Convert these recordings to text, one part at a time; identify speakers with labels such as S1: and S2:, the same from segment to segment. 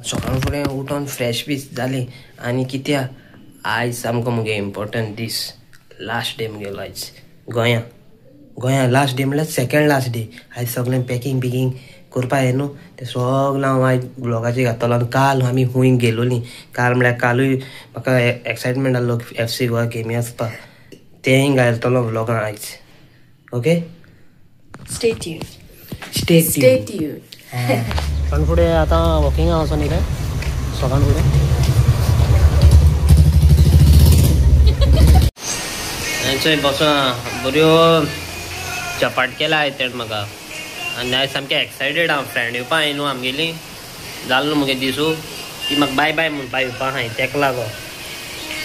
S1: सकाळ फुडें उठोन fresh B जाली आनी कित्या आयज सामको मुगे इम्पॉर्टंट दीस लास्ट डे मुगेलो आयज गोंया लास्ट डे म्हणल्यार सेकंड लास्ट डे आयज सगळें पॅकींग बिकींग करपा यें न्हू तें सगळें हांव आयज ब्लॉगाचेर घातलो आनी काल आमी खूंय गेलोलीं काल म्हळ्यार कालूय म्हाका एक्सायटमेंट आसलो FC गोवा गेमी आसपा तेंय घालतलो ब्लॉगान आयज ओके
S2: स्टे ट्यून्ड
S1: पण फुडें आतां वॉकिंगा वचोन न्ही रे सकाळ फुडें थंय बसून बऱ्यो चपाट केला आयतेड म्हाका आनी आयज सामकें एक्सायटेड हांव फ्रेंड येवपा हांवें न्हू आमगेली जालो न्हू मुगे दिसू ती म्हाका बाय बाय म्हणपा येवपा हांवें तेका लागो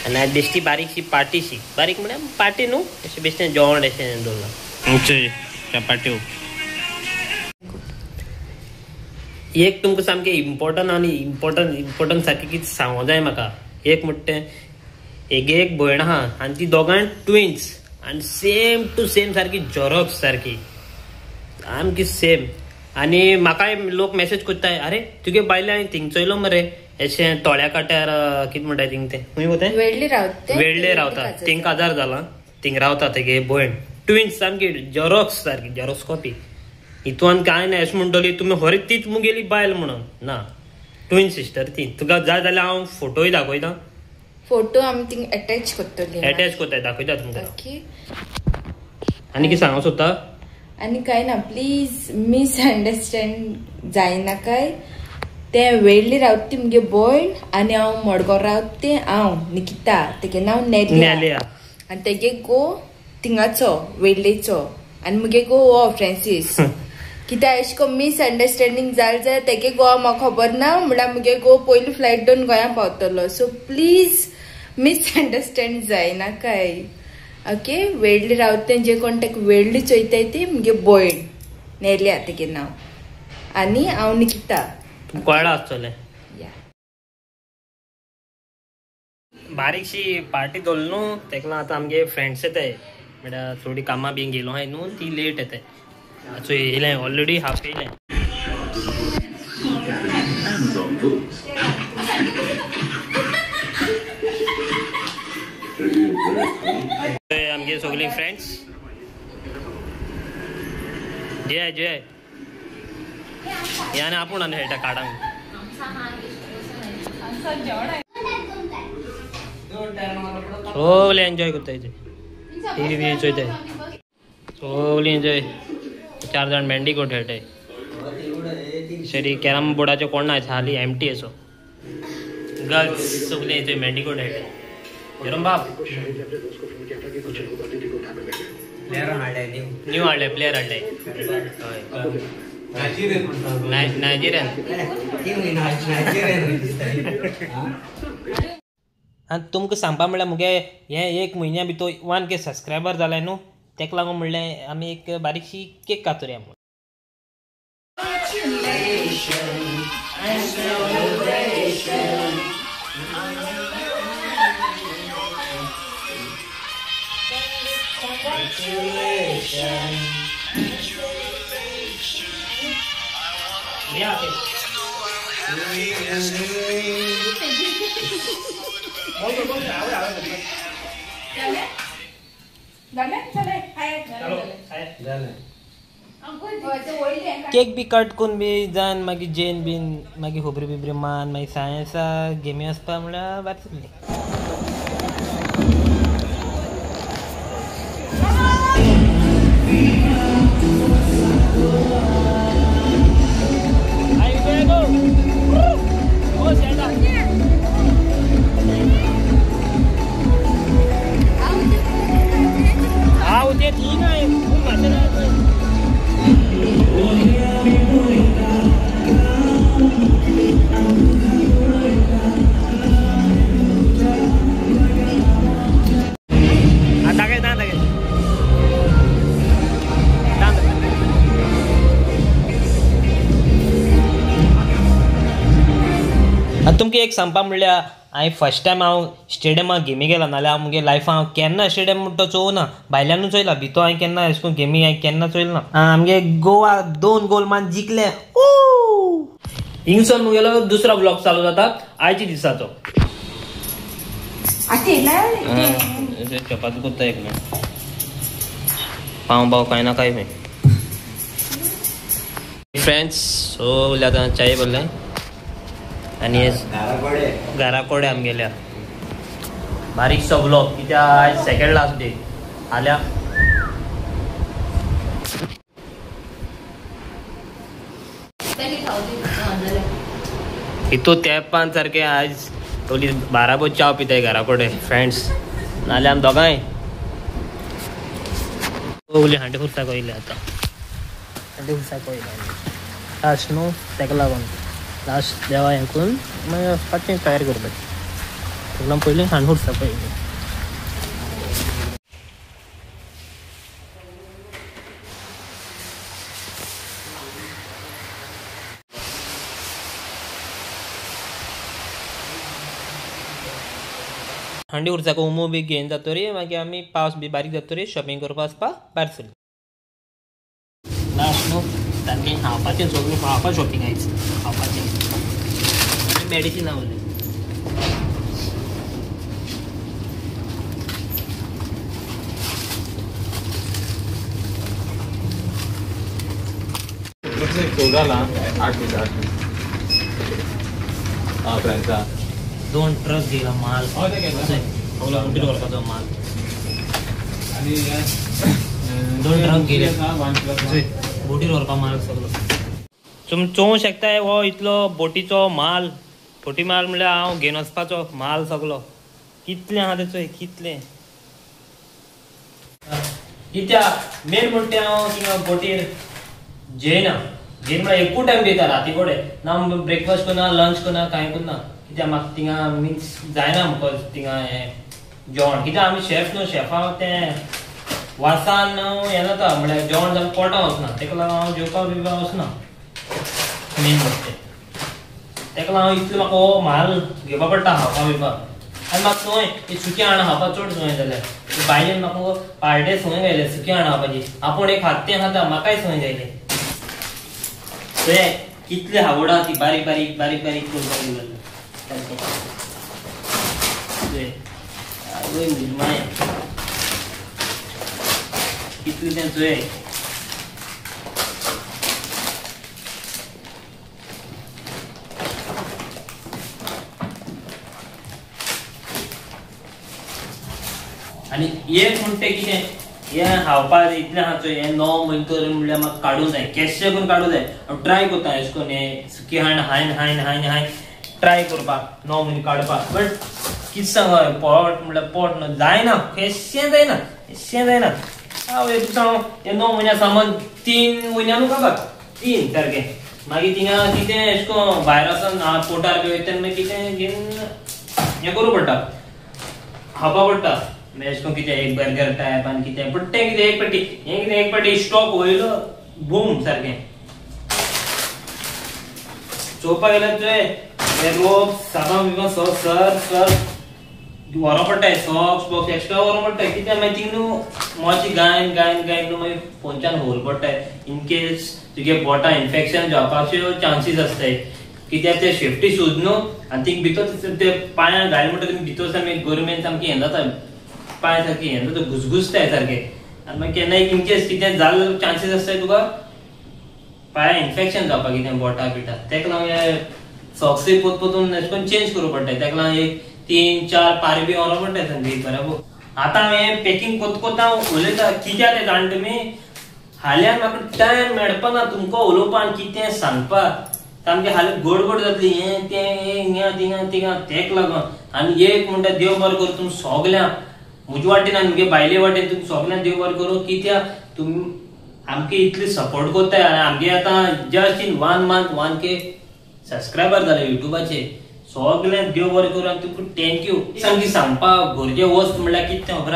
S1: आनी आयज बेश्टी बारीकशी पार्टीशी बारीक म्हळ्यार पार्टी न्हू अशें बेश्टें जेवण अशें दवरलां चपाट्यो एक तुमकां सामकें इम्पॉर्टंट आनी इम्पॉर्टंट सारकें कितें सांगूं जाय म्हाका एक म्हणटा तें एक भयण आहा आनी ती दोगांय ट्विन्स आनी सेम टू सेम सारकी झेरॉक्स सारकी सामकी सेम आनी म्हाकाय लोक मेसेज कोत्ताय अरे तुगे बायले हांवें थिंग चोयलो मरे अशें तोळ्या काट्यार कितें म्हणटाय थिंग तें खूंय वता वेळ्ळे रावता थिंग काजार जाला थिंग रावता तेगे भयण ट्विन्स सामकी झेरॉक्स सारकी झेरॉक्स कॉपी हितून कांय ना अशें म्हणटली तुमी खरेंच तीच मुगेली बायल म्हणून ना ट्विन सिस्टर ती तुका जाय जाल्यार हांव फोटोय दाखयतां
S2: फोटो आमी थिंग अटॅच कोत्ताय
S1: दाखयता तुमकां आनी कितें सांगूंक सोदता
S2: आनी कांय ना प्लीज मिसअंडरस्टँड जायनाकाय तें वेळ्ळी रावता ती मुगे भयण आनी हांव मडगांव रावता तें हांव निकिता तेगे नांव नेलिया आनी तेगे गो थिंगाचो वेळ्ळेचो आनी मुगे गो हो फ्रांसीस कित्याक अशें करून मिसअंडरस्टँडींग जालें जाल्यार तेगे गोवा म्हाका खबर ना म्हणल्यार मुगे घोव पयली फ्लायट दोन गोंयां पावतलो सो प्लीज मिसअंडरस्टँड जायना काय ओके वेळ्ळी रावता जे कोण ताका वेळ्ळी चोयताय ती मुगे भयण नेलिया तेगे नांव आनी हांव निकिता
S1: कळ्ळां आसतलें बारीकशी पार्टी दवरली न्हू तेका लागून आतां आमगे फ्रेंड्स येताय म्हळ्यार थोडी कामां बी गेलो हांवें न्हू ती लेट येताय सो येयलें ऑलरेडी हाफ येयलें आमगे सगळीं फ्रेंड्स जय याने आपूण आनी खेळटा काडांक सगळे एन्जॉय करताय टीवी बी चोयताय सगळीं एन्जॉय 4 जाण मेंडिको खेळटाय शरी कॅरम बोर्डाचे कोण ना हाली एमटी असो गर्ल्स सगळे थंय मेंडिको खेळटाय जरम बाप न्यू हाडले प्लेयर हाडले नायजेरियन आनी तुमकां सांगपा म्हणल्यार मुगे हे 1 म्हयन्या भितर 1K सबस्क्रायबर जाले न्हू तेका लागून म्हणलें आमी एक बारीकशी केक कातुया म्हणून केक बी कट करून बी जावन मागीर जेन बीन मागीर खोबरी बिबरी मान मागीर सायन्सा गेमी आसपा म्हळ्यार बरें चल्लें तुमकां एक सांगपा म्हणल्यार हांवें फर्स्ट टायम हांव स्टेडियमाक गेमी गेला नाल्यार हांव मुगे लायफान हांव केन्ना स्टेडियम म्हणटा तो चोवना भायल्यानूच चोयला भितर हांवें केन्ना अशें करून गेमी हांवें केन्ना चोयलो ना आमगे गोवा 2 गोल मान जिखले हिंगसून मुगेलो दुसरा ब्लॉग चालू जाता आयच्या दिसाचो. चपाती करता एक मिनिट. पाव काय ना काय मी फ्रेंड्स. सो आता चाय बोललाय आणि घराकोडे आमगेल्या बारीकसो ब्लॉग कित्या आज सेकंड लास्ट डे आल्या. इतो तेपान सारखे आज तोली 12 बोज चाव पिताय घराकोडे फ्रेंड्स. नाल्या आम दोगांय ओली हांडे फुरसा कोयले आता हांडे फुरसा कोयले लास्ट न्हू तेका लागून लास्ट देवा हें करून मागीर पाचशें तयार करपाचें. तेका लागून पयलीं हांडे फुरसा कोयले. हांडी उरसाको उमो बी घेवन जातो रे मागीर आमी पावस बी बारीक जातो रे शॉपिंग करपा वचपा भायर सरली. लास्ट न्हू सारकें खावपाचें सगळें खावपा शॉपिंग आयज खावपाचें मेडिसीन आवले. दोन ट्रक गेला माल मोठी करपाचो माल. दोन ट्रक गेले बोटीर व्हरपा माल सगळो. तुमी चोवंक शकताय हो इतलो बोटीचो माल. बोटी माल म्हणल्यार हांव घेवन वचपाचो माल सगळो. कितलें आहा तेचो कितलें कित्या मेन म्हणटा हांव थिंगा बोटीर जेयना. जेन म्हळ्यार एकूच टायम दिता राती कोडे ना ब्रेकफास्ट करना लंच करना कांय करना. कित्या म्हाका थिंगा मिक्स जायना मुको थिंगा हें जेवण. कित्याक आमी शेफ न्हू शेफा तें वासान हें जाता म्हळ्यार जेवण जावन पोटां वचना. तेका लागून हांव जेवपा बिवपा वचना मेन म्हणटा. तेका लागून हांव इतलो म्हाका हो म्हाल घेवपा पडटा खावपा बिवपा. आनी म्हाका संवय सुकें हाण खावपा चड संवय जाल्यार भायल्यान म्हाका पार्टे संवय गायले सुकें हाण खावपाची. आपूण एक खात तें खाता म्हाकाय संवय जायले. कितले आवडा ती बारीक बारीक बारीक बारीक करून कितले तें चोय. आनी एक म्हणटा कितें हें खावपाक इतलें आहा चोय हें 9 म्हयने तर म्हणल्यार म्हाका काडूंक जाय केशें करून काडूंक जाय. हांव ट्राय करता अशें करून हें सुकी हाण हायन हायन हायन हायन ट्राय करपाक 9 म्हयने काडपाक. बट कितें सांग पोट म्हणल्यार पोट न्हू जायना केशें जायना केशें जायना. हांव एक दिसा हें 9 म्हयन्या सामान 3 म्हयन्यानू काडपाक 3 सारकें. मागीर थिंगा कितें अशें करून भायर वचून पोटार बी वयता मागीर कितें घेवन हें करूं पडटा खावपा पडटा. अशें करून कितें एक बर्गर टायप आनी कितें बट तें कितें एक पाटी हें कितें एक पाटी स्टॉक वयलो बूम सारकें. चोवपाक गेल्यार तुवें रोप साबण बिबण सर सर व्हरो पडटाय. सॉक्स बॉक्स एक्स्ट्रा व्हरो पडटाय. कित्याक मागीर थिंग न्हू मोची गायन गायन गायन न्हू मागीर पोंच्यान होल पडटाय. इन केस तुगे बोटां इन्फेक्शन जावपाच्यो चान्सीस आसताय. कित्याक ते सेफ्टी शूज न्हू आनी थिंग भितर ते पांयां घाले म्हणटा तुमी भितर सामकी गरमेन सामकी हें जाता पांय सारकी हें जाता घुसघुसताय सारकें. आनी मागीर केन्नाय इन केस कितें जालें चान्सीस आसताय तुका पांयां इन्फेक्शन जावपाक कितें बोटां बिटां. तेका लागून सॉक्सूय पोतून अशें करून चेंज करूं पडटाय. तेका लागून एक 3-4 पारी बी व्हरो पडटाय सामकी बराबर. आतां हांवें पॅकींग कोत्ता उलयता कित्याक तें जाणा तुमी हाल्यार म्हाका टायम मेळपाना तुमकां उलोवपा आनी कितें सांगपाक. सामकें हाल्यार गडबड जातली हें तें हिंगा थिंगा थिंगा तेका लागून. आनी एक म्हणटा देव बरें करूं तुमी सगल्यांक म्हजे वाटेन आनी म्हगे बायले वाटेन तुमी सगल्यांक देव बरें करूं. कित्याक तुमी आमकां इतले सपोर्ट कोत्ताय. आनी आमगे आतां just in 1 month 1K subscriber जाले युट्यूबाचेर. सगल्यांक देव बरें करूं आनी तुमकां थँक्यू. सामकी सांगपाक गरजे वस्त म्हणल्यार कितें खबर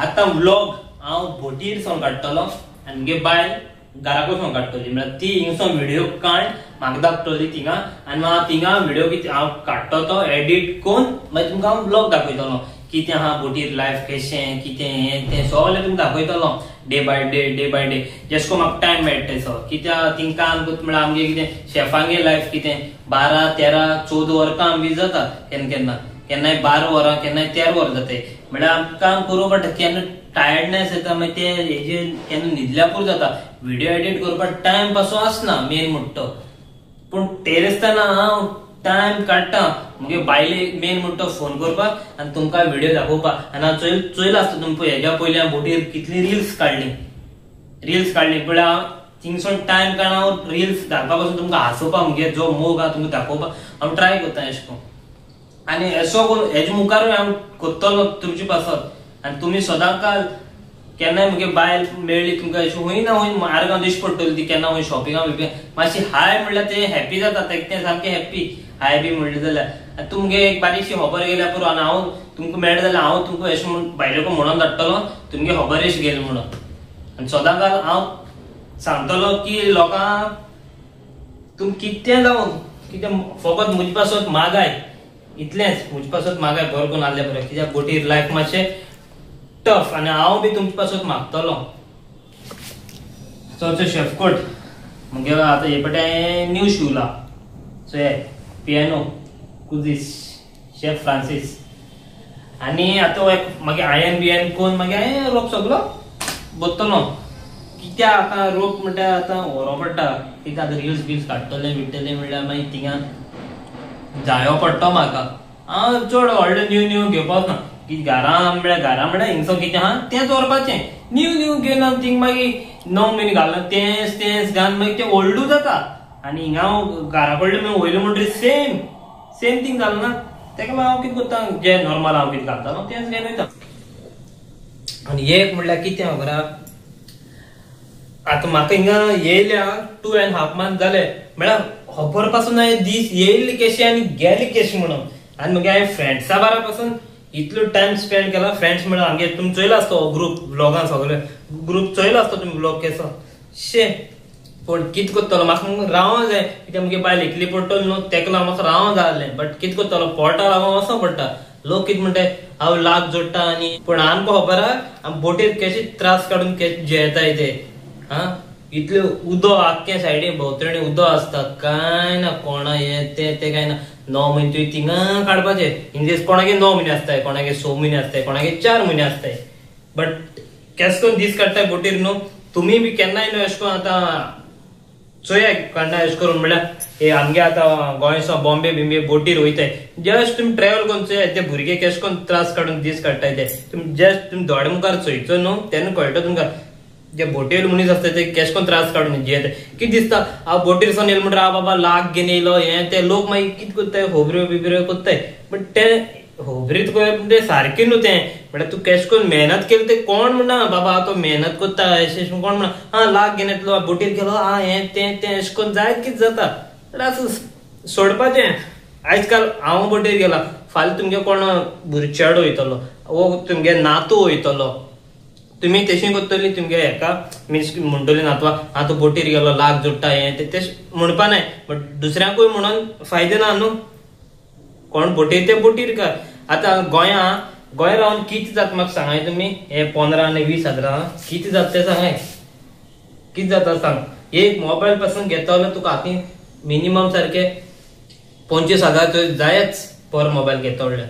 S1: आतां व्लॉग हांव बोटीर सावन काडटलो आनी म्हगे बायल घरा कडसून काडटली. म्हळ्यार ती हिंगसून व्हिडिओ काड म्हाका धाडटली थिंगा आनी हांव थिंगा व्हिडिओ कितें हांव काडटलो तो एडिट करून मागीर तुमकां हांव व्लॉग दाखयतलो. कितें आहा बोटीर लायफ केशें कितें हें तें सगळें तुमकां दाखयतलो. डे बाय डे जेसको म्हाका टाइम मेळटा सो कित्याक तिंका काम करता म्हळ्यार आमगे कितें शेफांगे लायफ कितें 12, 13, 14 वरां आमी जाता केन्ना केन्नाय 12 वरां केन्नाय 13 वरां जाताय म्हळ्यार आमकां काम करूं पडटा केन्ना टायर्डनेस येता मागीर ते हेजे केन्ना न्हिदल्या पुरो जाता व्हिडिओ एडिट करपाक टायम पासून आसना मेन म्हणटा पूण तेरेसतना हांव टाइम काडटा मुगे बायले मेन म्हणटा फोन करपाक आनी तुमकां व्हिडिओ दाखोवपाक आनी हांव चोयला आसता तुमकां हेज्या पयलीं हांव बोटीर कितली रील्स काडली म्हळ्यार हांव थिंगसून टायम काडून हांव रील्स घालपा पासून तुमकां हांसोवपाक मुगे जो मोग आहा तुमकां दाखोवपाक हांव ट्राय करता एशें करून आनी एसो करून हेजे मुखारूय हांव करतलो तुमचे पासत आनी तुमी सदांकाल केन्नाय मुगे बायल मेळ्ळी तुमकां अशी हूंय ना हूंय मार्गांव दिश्टी पडटली ती केन्ना हूंय शॉपिंगाक मातशी हाय म्हणल्यार ते हॅपी जाता ते सामके हॅपी हाय बी म्हणलें जाल्यार तुमगे एक बारीकशी खबर गेल्या पुरो आनी हांव तुमकां मेळटा जाल्यार हांव तुमकां अशें बायलेको म्हणून धाडटलो तुमगे खबर अशी गेली म्हणून आनी सदांकाल हांव सांगतलो की लोकांक तुम कितें जावं कितें फकत म्हजे पासत मागाय इतलेंच म्हजे पासत मागाय बरें करून आसलें बरें कित्याक बोटीर लायफ मातशें टफ आनी हांव बी तुमचे पासून मागतलो सो शेफकोट मुगे आतां हे पटे न्यू शिवला सो हे पियानो कुजीस शेफ फ्रांसीस आनी आतां मागीर आयन बियन कोण मागीर रोप सगलो बसतलो कित्याक आतां रोप म्हणटा आतां व्हरो पडटा कित्याक आतां रील्स बील्स काडटले बिडटले म्हणल्यार मागीर थिंगा जायो पडटा म्हाका हांव चड व्हडलें न्यू घेवपाक वचना की घरा म्हणल्यार हिंगसो कितें आहा तेंच व्हरपाचें न्यू घेवन हांव थिंग मागीर 9 म्हयने घालना तेंच घालन मागीर तें ओल्डू जाता आनी हिंगा हांव घरा कडलें मागीर वयलो म्हणटरी सेम थिंग घालना तेका लागून हांव कितें करता जे नॉर्मल हांव कितें घालतालो तेंच घेवन वयता आनी एक म्हणल्यार कितें खबर आतां म्हाका हिंगा येयल्या 2.5 months जाले म्हळ्यार खबर पासून दीस येयल्ली कशी आनी गेली कशी म्हणून आनी मागीर हांवें फ्रेंड्सा बारा पासून इतलो टाइम स्पेंड केला फ्रेंड्स म्हणून आमगे तुमी चोयला आसतो ग्रुप ब्लॉगान सगळे ग्रुप चोयला आसतो तुमी ब्लॉग केसो शे पण कितें करतलो म्हाका रावों जाय कित्याक मुगे बायल एकली पडटली न्हू तेका लागून म्हाका रावों जाय आसलें बट कितें करतलो पोटा लागून वचों पडटा लोक कितें म्हणटाय हांव लाग जोडटा आनी पूण आमकां खबर आहा बोटीर कशे त्रास काडून जेयताय ते हा इतले उदो आख्खे सायडीन भोंवतणी उदो आसता काय ना कोणा हे ते काय ना 9 म्हयने तुवें थिंगा काडपाचे इन केस कोणागे 9 म्हयने आसताय कोणागे 6 म्हयने आसताय कोणागे 4 म्हयने आसताय बट केस करून दीस काडटाय बोटीर न्हू तुमी बी केन्नाय न्हू अशें करून आतां चोया केन्ना अशें करून म्हळ्यार हे आमगे आतां गोंयचो बॉम्बे बिम्बे बोटीर वयताय जस्ट तुमी ट्रॅव्हल करून चोया ते भुरगे केश करून त्रास काडून दीस काडटाय ते तुमी जस्ट तुमी दोडे मुखार चोयचो न्हू तेन्ना कळटा तुमकां जे बोटीर मनीस आसता ते केश करून त्रास काडून जेता कितें दिसता हांव बोटीर सावन येयलो म्हणटा बाबा लाग घेवन येयलो हें ते लोक मागीर कितें करताय खोबऱ्यो बिबऱ्यो करताय बट ते खोबरीत ते सारकें न्हू तें म्हळ्यार तूं केश करून मेहनत केली ते कोण म्हणना बाबा हांव तो मेहनत करता अशें कोण म्हणना हा लाग घेवन येतलो बोटीर गेलो हा हें तें अशें करून जायत कितें जाता सोडपाचें आयज काल हांव बोटीर गेला फाल्यां तुमगे कोण चेडो वयतलो वो तुमगे नातू वयतलो तुमी तशी करतली तुमगे हेका मिन्स म्हणटली नातवा हांव तो बोटीर गेलो लाग जोडटा हें तें म्हणपा नाय बट दुसऱ्यांकूय म्हणून फायदो ना न्हू कोण बोटीर ते बोटीर कर आतां गोंया रावन कितें जाता म्हाका सांगाय तुमी हे 15 आनी 20 हजारां कितें जाता तें सांगाय कितें जाता सांग एक मोबायल पासून घेता जाल्यार तुका हातीन मिनिमम सारखे 25,000 जायच पर मोबायल घेता म्हणल्यार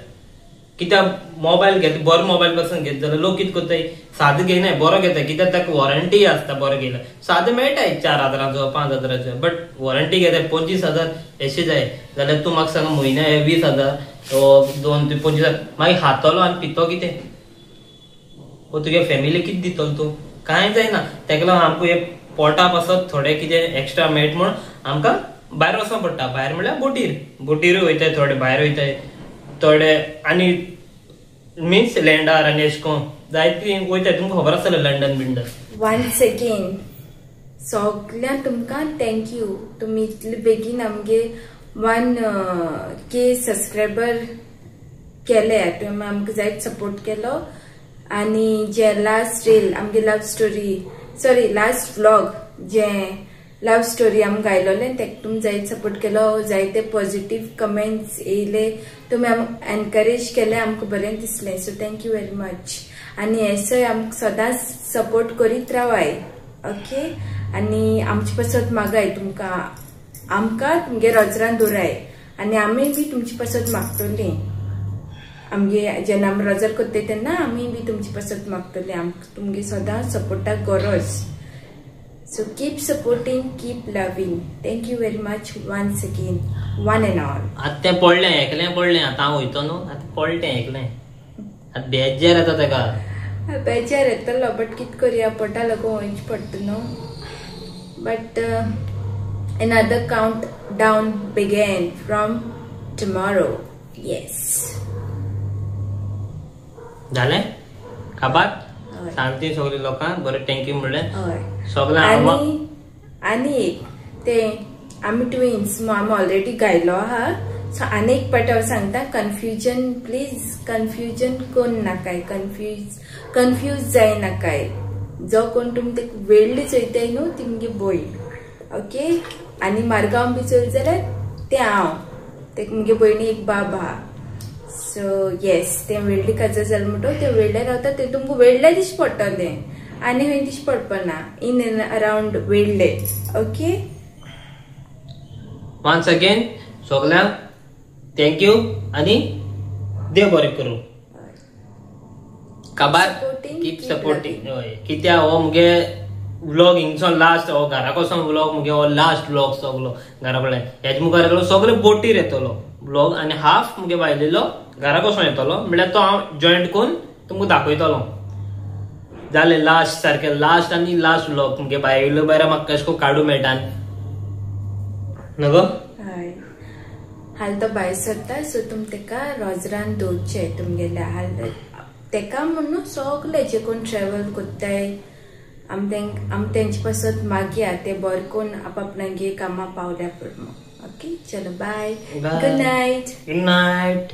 S1: कित्याक मोबायल घेता बरो मोबायल पासून घेता जाल्यार लोक कितें करताय सादो घेयनाय बरो घेताय कित्याक ताका वॉरंटी आसता बरो घेयला सादो मेळटाय 4,000चो 5,000चो बट वॉरंटी घेताय 25,000 अशें जाय जाल्यार तूं म्हाका सांग म्हयन्या 20,000 2 ते 25,000 मागीर खातलो आनी पितो कितें तुगे फॅमिली कितें दितलो तूं कांय जायना तेका लागून आमकां हे पोटा पासत थोडे कितें एक्स्ट्रा मेळटा म्हूण आमकां भायर वचों पडटा भायर म्हणल्यार बोटीरूय वयताय थोडे भायर वयताय थोडे आनी मिन्स लँडार आनी अशें करून जायती वयताय तुमकां खबर आसतलें लंडन बिंडन
S2: वन्स अगेन सगळ्यांक तुमकां थँक्यू तुमी इतले बेगीन आमगे 1K सबस्क्रायबर केले तुमी आमकां जायत सपोर्ट केलो आनी जे लास्ट रील आमगे लव स्टोरी लास्ट व्लॉग जे लव स्टोरी आम गायलोले तेका तुमी जायत सपोर्ट केलो जायते पॉझिटिव्ह कमेंट्स येयले तुमी आमकां एनकरेज केले आमकां बरें दिसलें सो थँक्यू व्हेरी मच आनी हेसोय आमकां सदांच सपोर्ट करीत रावाय ओके आनी आमचे पासत मागाय तुमकां आमकां तुमगे रोजरान दवराय आनी आमी बी तुमचे पासत मागतली आमगे जेन्ना आमी रोजर करता तेन्ना आमी बी तुमचे पासत मागतली आमकां तुमगे सदां सपोर्टाक गरज So keep supporting, keep loving. Thank you very much once again, one and all.
S1: आता ते पडले ऐकले आता हांव वयतो न्हू आता पडले ऐकले आता बेजार येता तेका
S2: बेजार येतलो बट कित करया पोटा लागून वयचे पडटा न्हू but another countdown began from tomorrow. Yes.
S1: जालें काबार सांगती सगळी लोकांक बरें थँक्यू म्हणलें
S2: हय
S1: सगळ्यांक
S2: आनी एक ते आमी ट्विन्स आमी ऑलरेडी गायलो आहा सो आनी एक पाट हांव सांगता कन्फ्युजन प्लीज कन्फ्युजन कोण नाकाय कन्फ्यूज जाय नाकाय जो कोण तुमी ते वेळ्ळी चोयताय न्हू ती मुगे भयण ओके आनी मारगांव बी चोय जाल्यार ते हांव ते मुगे भयणी एक बाब आहा सो येस ते वेळ्ळी काजार जालें म्हणटो ते वेळ्ळे रावता ते तुमकां वेळ्ळे दिश पडटलें आनी खंय दिश पडपना इन एंड अराउंड वेळ्ळे ओके
S1: वन्स अगेन सगळ्यांक थँक्यू आनी देव बरें करूं काबार कीप सपोर्टिंग कित्याक हो मुगे व्लॉग हिंगसोन लास्ट हो घरा कोसोन व्लॉग मुगे हो लास्ट व्लॉग सगलो घरा कडल्यान हेजे मुखार येतलो सगळे बोटीर येतलो व्लॉग आनी हाफ मुगे बायलेलो घरा कोसोन येतलो म्हणल्यार तो हांव जॉयंट करून तुमकां दाखयतलो जालें लास्ट सारकें लास्ट आनी लास्ट व्लॉग मुगे बायलो भायर म्हाका कशें को काडूं मेळटा न्हू
S2: हय हाल तो भायर सरता सो तुमी तेका रोजरान दवरचे तुमगेले हाल तेका म्हणून सगळे जे कोण ट्रॅव्हल कोत्ताय आमी तेंचे पासत मागया ते बरें कोन्न आपआपणागे कामां पावल्या पुरो ओके चलो बाय गुड नायट